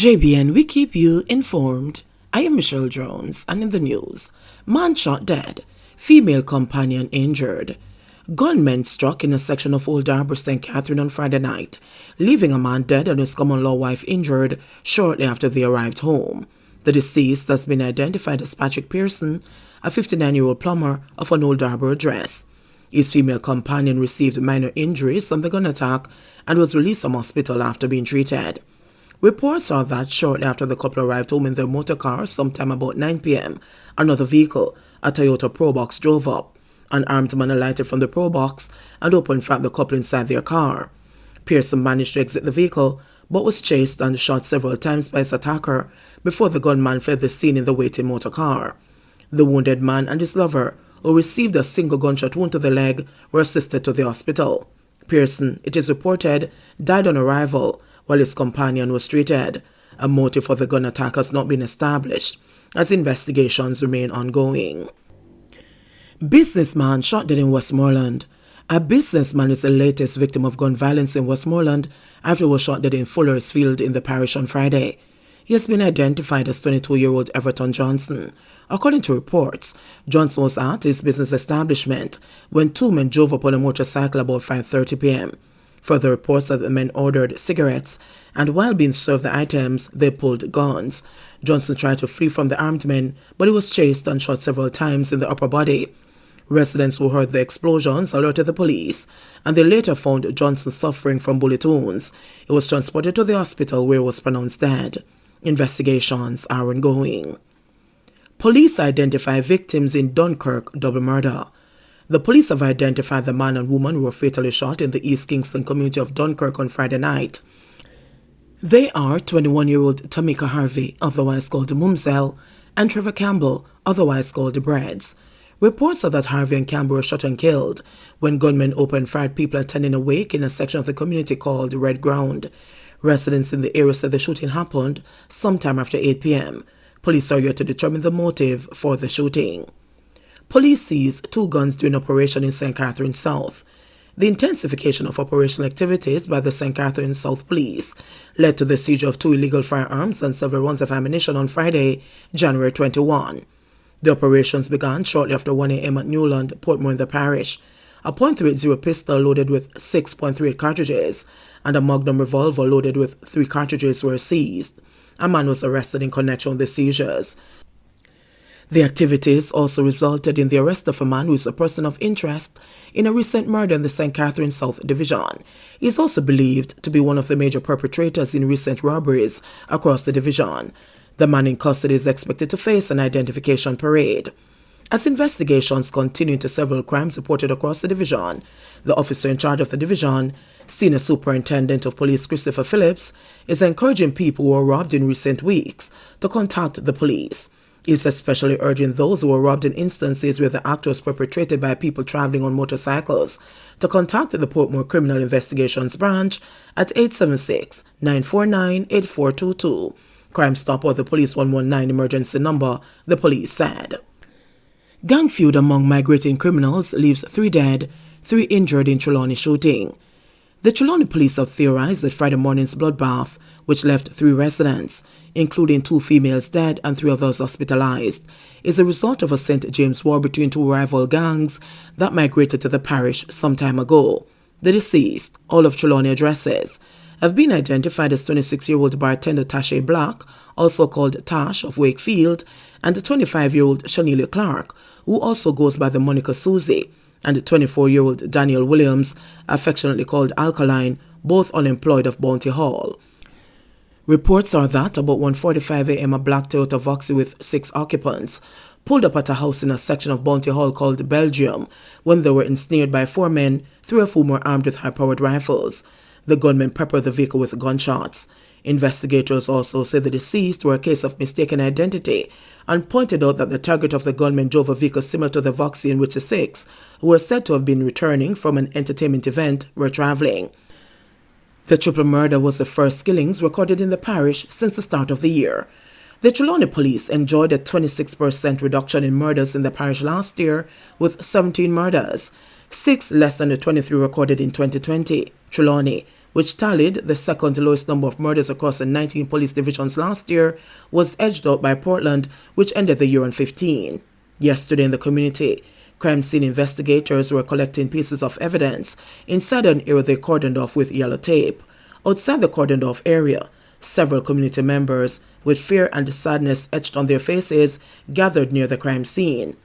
JBN, we keep you informed. I am Michelle Jones, and in the news, man shot dead, female companion injured. Gunmen struck in a section of Old Harbour, St. Catherine on Friday night, leaving a man dead and his common-law wife injured shortly after they arrived home. The deceased has been identified as Patrick Pearson, a 59-year-old plumber of an Old Harbour address. His female companion received minor injuries from the gun attack and was released from hospital after being treated. Reports are that shortly after the couple arrived home in their motor car sometime about 9 p.m., another vehicle, a Toyota Probox, drove up. An armed man alighted from the Probox and opened fire at the couple inside their car. Pearson managed to exit the vehicle but was chased and shot several times by his attacker before the gunman fled the scene in the waiting motor car. The wounded man and his lover, who received a single gunshot wound to the leg, were assisted to the hospital. Pearson, it is reported, died on arrival, while his companion was treated. A motive for the gun attack has not been established, as investigations remain ongoing. Businessman shot dead in Westmoreland. A businessman is the latest victim of gun violence in Westmoreland after he was shot dead in Fuller's Field in the parish on Friday. He has been identified as 22-year-old Everton Johnson. According to reports, Johnson was at his business establishment when two men drove up on a motorcycle about 5:30 p.m. Further reports that the men ordered cigarettes, and while being served the items, they pulled guns. Johnson tried to flee from the armed men, but he was chased and shot several times in the upper body. Residents who heard the explosions alerted the police, and they later found Johnson suffering from bullet wounds. He was transported to the hospital where he was pronounced dead. Investigations are ongoing. Police identify victims in Dunkirk double murder. The police have identified the man and woman who were fatally shot in the East Kingston community of Dunkirk on Friday night. They are 21-year-old Tamika Harvey, otherwise called Mumsel, and Trevor Campbell, otherwise called Breads. Reports are that Harvey and Campbell were shot and killed when gunmen opened fire at people attending a wake in a section of the community called Red Ground. Residents in the area said the shooting happened sometime after 8 p.m. Police are yet to determine the motive for the shooting. Police seized 2 guns during operation in St. Catherine South. The intensification of operational activities by the St. Catherine South Police led to the seizure of 2 illegal firearms and several rounds of ammunition on Friday, January 21. The operations began shortly after 1 a.m. at Newland, Portmore in the parish. A .380 pistol loaded with 6.38 cartridges and a Magnum revolver loaded with 3 cartridges were seized. A man was arrested in connection with the seizures. The activities also resulted in the arrest of a man who is a person of interest in a recent murder in the St. Catherine South Division. He is also believed to be one of the major perpetrators in recent robberies across the division. The man in custody is expected to face an identification parade. As investigations continue into several crimes reported across the division, the officer in charge of the division, Senior Superintendent of Police Christopher Phillips, is encouraging people who were robbed in recent weeks to contact the police. He is especially urging those who were robbed in instances where the act was perpetrated by people traveling on motorcycles to contact the Portmore Criminal Investigations Branch at 876-949-8422. Crime Stop or the Police 119 emergency number, the police said. Gang feud among migrating criminals leaves 3 dead, 3 injured in Trelawney shooting. The Trelawney police have theorized that Friday morning's bloodbath, which left 3 residents, including 2 females dead and 3 others hospitalized, is a result of a St. James war between 2 rival gangs that migrated to the parish some time ago. The deceased, all of Trelawney addresses, have been identified as 26-year-old bartender Tasha Black, also called Tash of Wakefield, and 25-year-old Shanelia Clark, who also goes by the moniker Susie, and 24-year-old Daniel Williams, affectionately called Alkaline, both unemployed of Bounty Hall. Reports are that about 1:45 a.m. a black Toyota Voxy with 6 occupants pulled up at a house in a section of Bounty Hall called Belgium when they were ensnared by 4 men, 3 of whom were armed with high-powered rifles. The gunmen peppered the vehicle with gunshots. Investigators also say the deceased were a case of mistaken identity and pointed out that the target of the gunmen drove a vehicle similar to the Voxy in which the 6, who were said to have been returning from an entertainment event, were traveling. The triple murder was the first killings recorded in the parish since the start of the year. The Trelawney police enjoyed a 26% reduction in murders in the parish last year, with 17 murders, 6 less than the 23 recorded in 2020. Trelawney, which tallied the second lowest number of murders across the 19 police divisions last year, was edged out by Portland, which ended the year on 15. Yesterday in the community, crime scene investigators were collecting pieces of evidence inside an area they cordoned off with yellow tape. Outside the cordoned off area, several community members, with fear and sadness etched on their faces, gathered near the crime scene.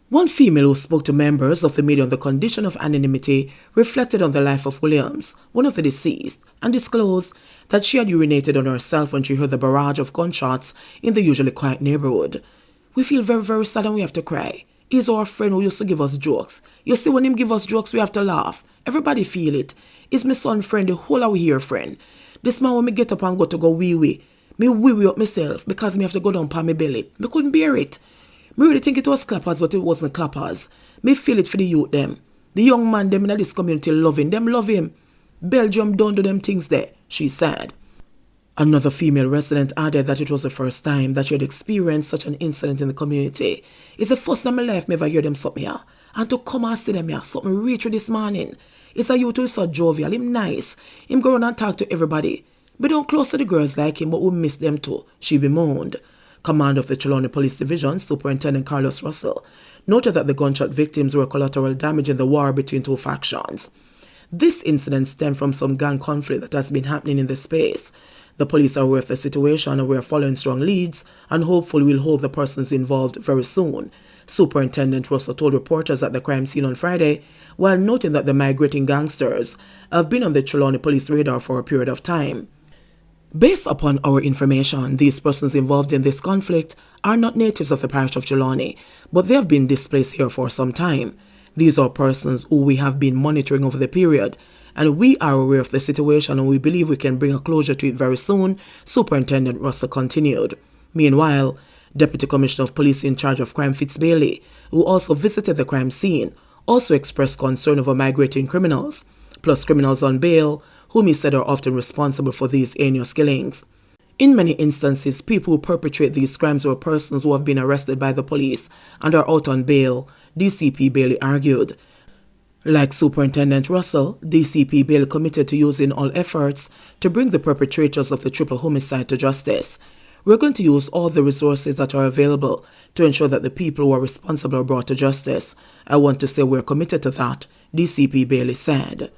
One female who spoke to members of the media on the condition of anonymity reflected on the life of Williams, one of the deceased, and disclosed that she had urinated on herself when she heard the barrage of gunshots in the usually quiet neighborhood. We feel very, very sad and we have to cry. He's our friend who used to give us jokes. You see, when him give us jokes, we have to laugh. Everybody feel it. He's my son friend, the whole of we here friend. This man when me get up and go wee-wee, me wee-wee up myself because me have to go down on my belly. Me couldn't bear it. Me really think it was clappers, but it wasn't clappers. Me feel it for the youth them. The young man them in this community loving. Them love him. Belgium don't do them things there, she said. Another female resident added that it was the first time that she had experienced such an incident in the community. It's the first time in my life me ever hear them something here. And to come and see them here, something reach with this morning. It's a youth who is so jovial, him nice. Him go around and talk to everybody. Be don't close to the girls like him, but we miss them too, she bemoaned. Commander of the Trelawney Police Division, Superintendent Carlos Russell, noted that the gunshot victims were collateral damage in the war between two factions. This incident stemmed from some gang conflict that has been happening in the space. The police are aware of the situation and we are following strong leads and hopefully will hold the persons involved very soon. Superintendent Russell told reporters at the crime scene on Friday, while noting that the migrating gangsters have been on the Trelawney police radar for a period of time. Based upon our information, these persons involved in this conflict are not natives of the parish of Trelawney, but they have been displaced here for some time. These are persons who we have been monitoring over the period, and we are aware of the situation and we believe we can bring a closure to it very soon, Superintendent Russell continued. Meanwhile, Deputy Commissioner of Police in charge of crime Fitz Bailey, who also visited the crime scene, also expressed concern over migrating criminals, plus criminals on bail, whom he said are often responsible for these heinous killings. In many instances, people who perpetrate these crimes were persons who have been arrested by the police and are out on bail, DCP Bailey argued. Like Superintendent Russell, DCP Bailey committed to using all efforts to bring the perpetrators of the triple homicide to justice. We're going to use all the resources that are available to ensure that the people who are responsible are brought to justice. I want to say we're committed to that, DCP Bailey said.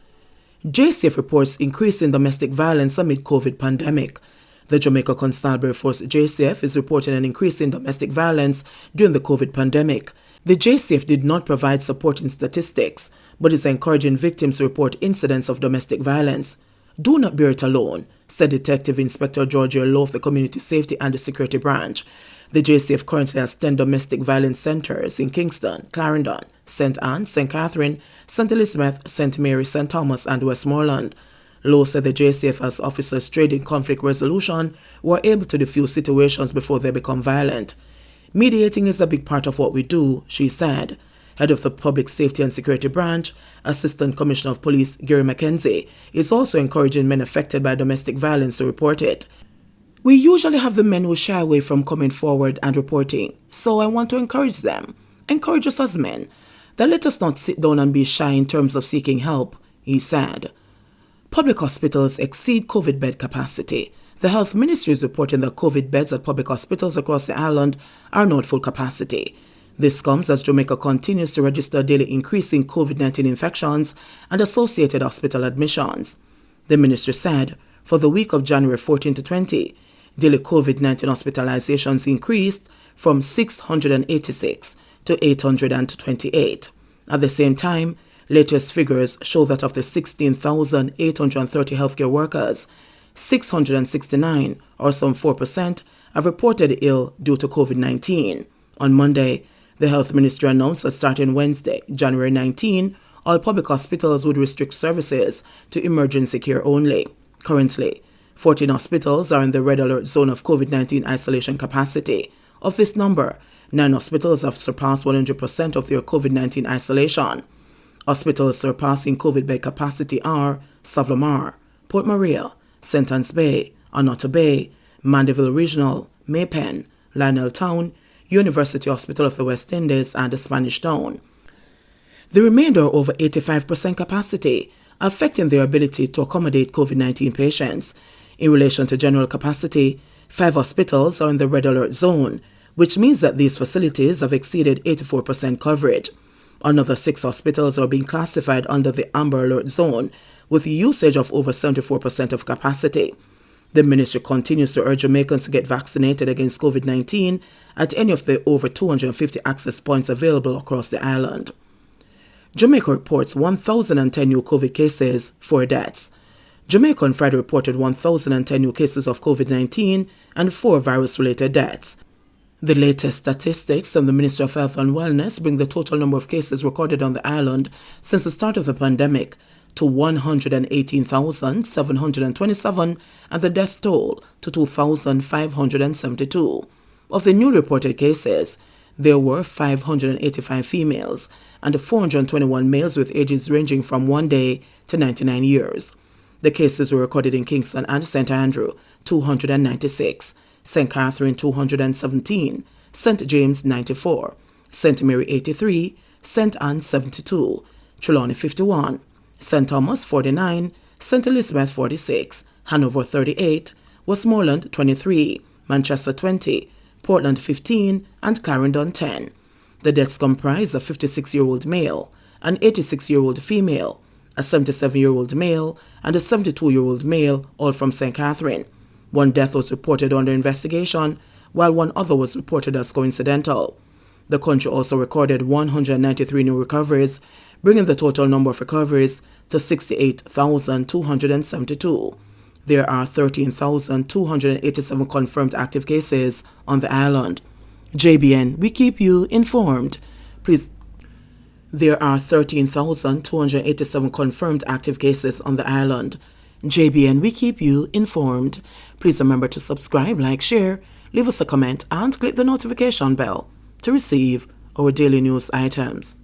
JCF reports increasing domestic violence amid COVID pandemic. The Jamaica Constabulary Force JCF is reporting an increase in domestic violence during the COVID pandemic. The JCF did not provide supporting statistics, but is encouraging victims to report incidents of domestic violence. Do not bear it alone, said Detective Inspector Georgia Lowe of the Community Safety and the Security Branch. The JCF currently has 10 domestic violence centers in Kingston, Clarendon, St. Anne, St. Catherine, St. Elizabeth, St. Mary, St. Thomas, and Westmoreland. Lowe said the JCF has officers trained in conflict resolution who are able to defuse situations before they become violent. Mediating is a big part of what we do, she said. Head of the Public Safety and Security Branch, Assistant Commissioner of Police Gary McKenzie, is also encouraging men affected by domestic violence to report it. We usually have the men who shy away from coming forward and reporting, so I want to encourage them. Encourage us as men. That let us not sit down and be shy in terms of seeking help, he said. Public hospitals exceed COVID bed capacity. The Health Ministry is reporting that COVID beds at public hospitals across the island are not full capacity. This comes as Jamaica continues to register daily increasing COVID-19 infections and associated hospital admissions. The ministry said, for the week of January 14 to 20, daily COVID-19 hospitalizations increased from 686 to 828. At the same time, latest figures show that of the 16,830 healthcare workers, 669, or some 4%, have reported ill due to COVID-19. On Monday, the Health Ministry announced that starting Wednesday, January 19, all public hospitals would restrict services to emergency care only. Currently, 14 hospitals are in the red alert zone of COVID-19 isolation capacity. Of this number, 9 hospitals have surpassed 100% of their COVID-19 isolation. Hospitals surpassing COVID bed capacity are Savlamar, Port Maria, St. Anne's Bay, Onoto Bay, Mandeville Regional, Maypen, Lionel Town, University Hospital of the West Indies, and the Spanish Town. The remainder are over 85% capacity affecting their ability to accommodate COVID-19 patients. In relation to general capacity, 5 hospitals are in the red alert zone, which means that these facilities have exceeded 84% coverage. Another 6 hospitals are being classified under the amber alert zone, with usage of over 74% of capacity. The ministry continues to urge Jamaicans to get vaccinated against COVID-19 at any of the over 250 access points available across the island. Jamaica reports 1,010 new COVID cases, 4 deaths. Jamaica on Friday reported 1,010 new cases of COVID-19 and 4 virus-related deaths. The latest statistics from the Ministry of Health and Wellness bring the total number of cases recorded on the island since the start of the pandemic to 118,727 and the death toll to 2,572. Of the newly reported cases, there were 585 females and 421 males with ages ranging from 1 day to 99 years. The cases were recorded in Kingston and St. Andrew, 296, St. Catherine, 217, St. James, 94, St. Mary, 83, St. Anne, 72, Trelawney, 51, St. Thomas, 49, St. Elizabeth, 46, Hanover, 38, Westmoreland, 23, Manchester, 20, Portland, 15, and Clarendon, 10. The deaths comprise a 56-year-old male, an 86-year-old female, a 77-year-old male, and a 72-year-old male, all from St. Catherine. 1 death was reported under investigation, while 1 other was reported as coincidental. The country also recorded 193 new recoveries, bringing the total number of recoveries to 68,272. There are 13,287 confirmed active cases on the island. JBN, we keep you informed. Please. There are 13,287 confirmed active cases on the island. JBN, we keep you informed. Please remember to subscribe, like, share, leave us a comment, and click the notification bell to receive our daily news items.